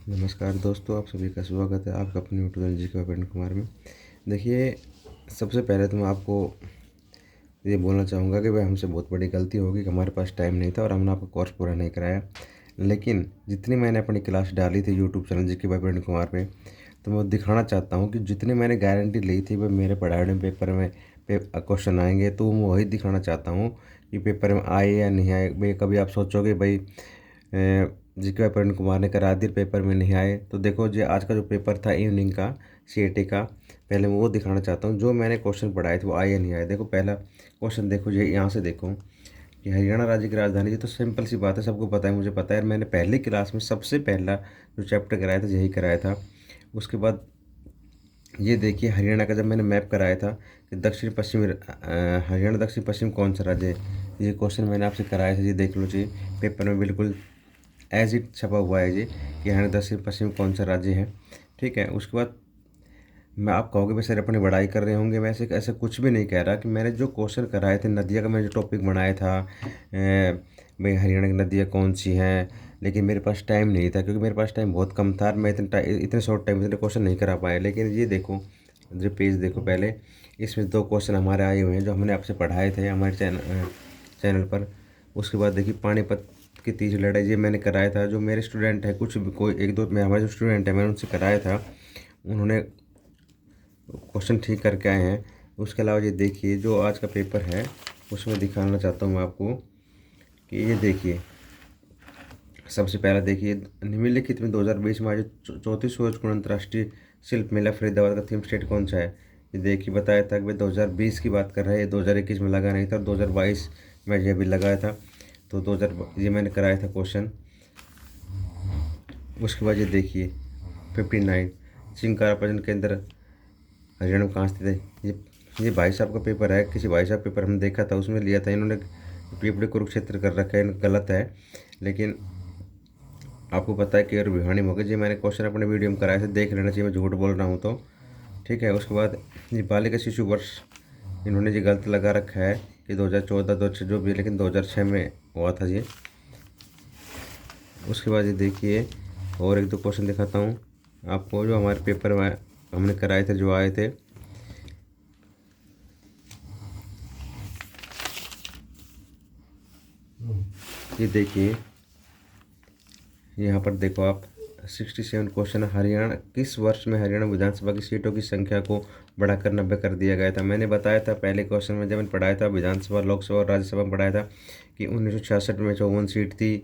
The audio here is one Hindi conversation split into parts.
नमस्कार दोस्तों, आप सभी का स्वागत है आपका अपने यूट्यूब चैनल जी के प्रवीण कुमार में। देखिए, सबसे पहले तो मैं आपको ये बोलना चाहूँगा कि भाई हमसे बहुत बड़ी गलती होगी कि हमारे पास टाइम नहीं था और हमने आपका कोर्स पूरा नहीं कराया। लेकिन जितनी मैंने अपनी क्लास डाली थी यूट्यूब चैनल जी के प्रवीण कुमार पे, तो मैं दिखाना चाहता हूँ कि जितनी मैंने गारंटी ली थी भाई मेरे पढ़ाए हुए पेपर में क्वेश्चन आएंगे, तो मैं वही दिखाना चाहता हूँ कि पेपर में आए या नहीं आए। भाई कभी आप सोचोगे भाई जीके प्रवीण कुमार ने करा दिया, पेपर में नहीं आए, तो देखो जो आज का जो पेपर था इवनिंग का सीएटी का, पहले मैं वो दिखाना चाहता हूँ जो मैंने क्वेश्चन पढ़ाए थे वो आए या नहीं आए। देखो पहला क्वेश्चन देखो, ये यहाँ से देखो कि हरियाणा राज्य की राजधानी। ये तो सिंपल सी बात है, सबको पता है, मुझे पता है। मैंने पहली क्लास में सबसे पहला जो चैप्टर कराया था यही कराया था। उसके बाद ये देखिए हरियाणा का जब मैंने मैप कराया था कि दक्षिण पश्चिम हरियाणा दक्षिण पश्चिम कौन सा राज्य है, ये क्वेश्चन मैंने आपसे कराया था। ये देख लो जी, पेपर में बिल्कुल एज इट छपा हुआ है जी कि हरियाणा दक्षिण पश्चिम कौन सा राज्य है। ठीक है, उसके बाद मैं आप कहोगे भाई सर अपनी बड़ाई कर रहे होंगे, मैं ऐसे ऐसे कुछ भी नहीं कह रहा। कि मैंने जो क्वेश्चन कराए थे नदिया का, मैंने जो टॉपिक बनाया था भाई हरियाणा की नदियाँ कौन सी हैं, लेकिन मेरे पास टाइम नहीं था, क्योंकि मेरे पास टाइम बहुत कम था। मैं इतने शॉर्ट टाइम में इतने क्वेश्चन नहीं करा पाया। लेकिन ये देखो, जो पेज देखो पहले, इसमें दो क्वेश्चन हमारे आए हुए हैं जो हमने आपसे पढ़ाए थे हमारे चैनल पर। उसके बाद देखिए पानीपत की तीसरी लड़ाई, ये मैंने कराया था। जो मेरे स्टूडेंट हैं, कुछ कोई एक दो में हमारे जो स्टूडेंट हैं, मैंने उनसे कराया था, उन्होंने क्वेश्चन ठीक करके आए हैं। उसके अलावा ये देखिए जो आज का पेपर है उसमें दिखाना चाहता हूँ मैं आपको कि ये देखिए, सबसे पहला देखिए निम्नलिखित में 2020 में आयोजित 34वां अंतर्राष्ट्रीय शिल्प मेला फरीदाबाद का थीम स्टेट कौन सा है। ये देखिए बताया था कि भाई 2020 की बात कर रहे हैं, 2021 में लगा नहीं था, 2022 में यह भी लगाया था। तो 2000 ये मैंने कराया था क्वेश्चन। उसके बाद ये देखिए 59 चिंकारा पर्यटन केंद्र हरियाणा में कहाँ स्थित है। ये भाई साहब का पेपर है, किसी भाई साहब पेपर हमने देखा था, उसमें लिया था। इन्होंने पीपड़ी कुरुक्षेत्र कर रखा है, गलत है। लेकिन आपको पता है कि और भिवानी में हो गया। जी मैंने क्वेश्चन अपने वीडियो में कराए थे, देख लेना चाहिए, मैं झूठ बोल रहा हूँ तो। ठीक है, उसके बाद ये बालिका शिशु वर्ष इन्होंने जी गलत लगा रखा है कि 2014 2006 जो भी, लेकिन 2006 में हुआ था ये। उसके बाद ये देखिए और एक दो क्वेश्चन दिखाता हूँ आपको जो हमारे पेपर में हमने कराए थे, जो आए थे। ये देखिए यहाँ पर देखो आप, 67 क्वेश्चन। हरियाणा किस वर्ष में हरियाणा विधानसभा की सीटों की संख्या को बढ़ाकर 90 कर दिया गया था। मैंने बताया था पहले क्वेश्चन में जब मैंने पढ़ाया था, विधानसभा लोकसभा और राज्यसभा में पढ़ाया था कि 1966 में 54 सीट थी।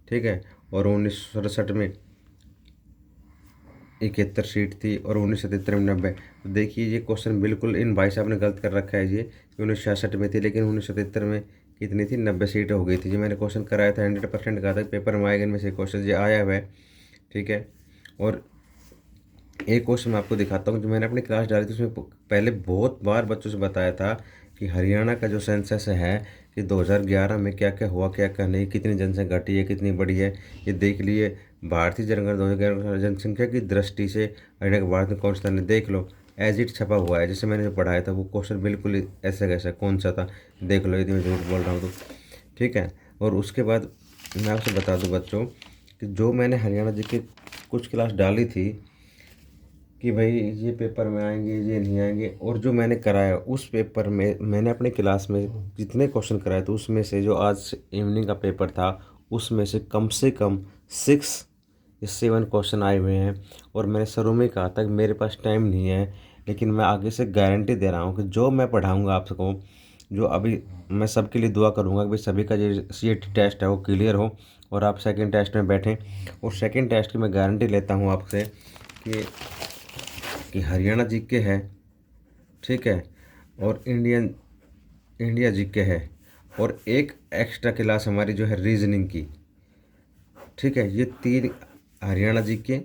ठीक है, और 1967 में 71 सीट थी और 1977 में 90। तो देखिए ये क्वेश्चन बिल्कुल इन भाई साहब ने गलत कर रखा है ये कि 1966 में थी, लेकिन 1977 में कितनी थी, 90 सीट हो गई थी। जो मैंने क्वेश्चन कराया था 100% कहा था पेपर में आएगा, इनमें से क्वेश्चन ये आया हुआ है। ठीक है, और एक क्वेश्चन मैं आपको दिखाता हूँ जो मैंने अपनी क्लास डाली थी, उसमें पहले बहुत बार बच्चों से बताया था कि हरियाणा का जो सेंसस है कि 2011 में क्या क्या हुआ, क्या क्या नहीं, कितनी जनसंख्या घटी है, कितनी बढ़ी है। ये देख लिए भारतीय जनगणना 2011 जनसंख्या की दृष्टि से हरियाणा के भारत में कौन सा स्थान है, देख लो एज इट छपा हुआ है। जैसे मैंने जो पढ़ाया था वो क्वेश्चन बिल्कुल ऐसा कैसा कौन सा था, देख लो यदि मैं झूठ बोल रहा हूँ तो। ठीक है, और उसके बाद मैं आपसे बता दूँ बच्चों कि जो मैंने हरियाणा जी की कुछ क्लास डाली थी कि भाई ये पेपर में आएंगे, ये नहीं आएंगे, और जो मैंने कराया उस पेपर में मैंने अपने क्लास में जितने क्वेश्चन कराए थे उसमें से जो आज इवनिंग का पेपर था उसमें से कम 6 या 7 क्वेश्चन आए हुए हैं। और मैंने शुरू में कहा था कि मेरे पास टाइम नहीं है, लेकिन मैं आगे से गारंटी दे रहा हूँ कि जो मैं पढ़ाऊँगा आप सबको, जो अभी मैं सबके लिए दुआ करूँगा कि भाई सभी का जो सीएटी टेस्ट है वो क्लियर हो और आप सेकंड टेस्ट में बैठें। और सेकंड टेस्ट की मैं गारंटी लेता हूँ आपसे कि हरियाणा जीके है, ठीक है, और इंडिया जीके है, और एक एक्स्ट्रा क्लास हमारी जो है रीजनिंग की। ठीक है, ये 3 हरियाणा जीके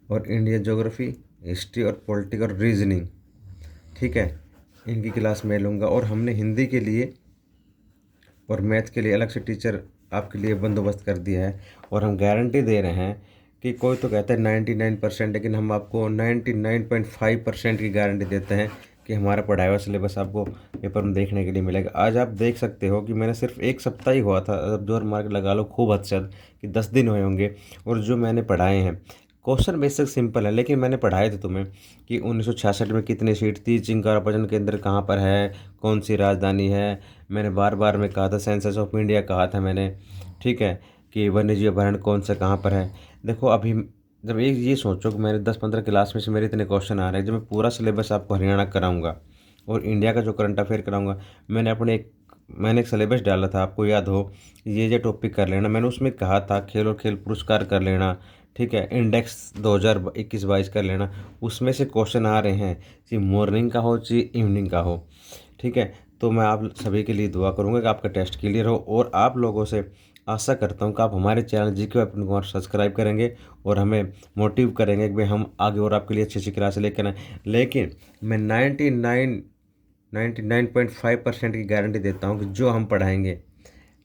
और इंडियन ज्योग्राफी, हिस्ट्री और पॉलिटिकल रीजनिंग, ठीक है, इनकी क्लास मैं लूँगा। और हमने हिंदी के लिए और मैथ के लिए अलग से टीचर आपके लिए बंदोबस्त कर दिया है। और हम गारंटी दे रहे हैं कि कोई तो कहता है 99%, लेकिन हम आपको 99.5% की गारंटी देते हैं कि हमारा पढ़ाया हुआ सिलेबस आपको पेपर में देखने के लिए मिलेगा। आज आप देख सकते हो कि मैंने सिर्फ 1 सप्ताह ही हुआ था, अब जो मार्क लगा लो खूब हद से हद कि 10 दिन हुए होंगे, और जो मैंने पढ़ाए हैं क्वेश्चन बेसिक सिंपल है, लेकिन मैंने पढ़ाए थे तुम्हें कि 1966 में कितनी सीट थी, चिंकारा प्रजनन केंद्र कहाँ पर है, कौन सी राजधानी है। मैंने बार बार में कहा था सेंसस ऑफ इंडिया कहा था मैंने, ठीक है, कि वन्यजीव अभयारण्य कौन सा कहाँ पर है। देखो अभी जब एक ये सोचो कि मेरे 10-15 क्लास में से मेरे इतने क्वेश्चन आ रहे हैं, जब मैं पूरा सिलेबस आपको हरियाणा कराऊंगा और इंडिया का जो करंट अफेयर कराऊंगा। मैंने एक सिलेबस डाला था, आपको याद हो, ये टॉपिक कर लेना। मैंने उसमें कहा था खेल और खेल पुरस्कार कर लेना, ठीक है, इंडेक्स 2021-22 कर लेना। उसमें से क्वेश्चन आ रहे हैं, चाहे मॉर्निंग का हो चाहे इवनिंग का हो, ठीक है। तो मैं आप सभी के लिए दुआ करूंगा कि आपका टेस्ट क्लियर हो, और आप लोगों से आशा करता हूं कि आप हमारे channel GK Vipin Kumar subscribe करेंगे और हमें मोटिव करेंगे कि भाई हम आगे और आपके लिए अच्छी अच्छी क्लास लेकर आएँ। लेकिन मैं 99.5% की गारंटी देता हूँ कि जो हम पढ़ाएंगे,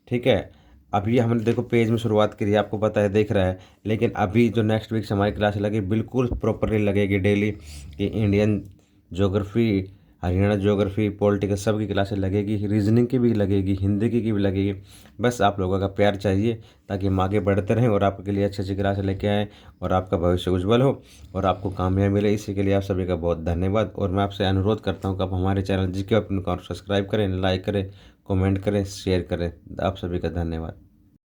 ठीक है, अभी हमने देखो पेज में शुरुआत करी है, आपको पता है, देख रहा है, लेकिन अभी जो नेक्स्ट वीक से हमारी क्लास लगेगी बिल्कुल प्रॉपरली लगेगी डेली, कि Indian geography, Haryana geography, political सबकी क्लासेस लगेगी, रीजनिंग की भी लगेगी, हिंदी की भी लगेगी। बस आप लोगों का प्यार चाहिए ताकि हम आगे बढ़ते रहें और आपके लिए अच्छी अच्छी क्लासें लेके आएँ और आपका भविष्य उज्जवल हो और आपको कामयाबी मिले। इसी के लिए आप सभी का बहुत धन्यवाद, और मैं आपसे अनुरोध करता हूँ कि आप हमारे channel GK Vipin Kumar subscribe करें, लाइक करें, कमेंट करें, शेयर करें। आप सभी का धन्यवाद।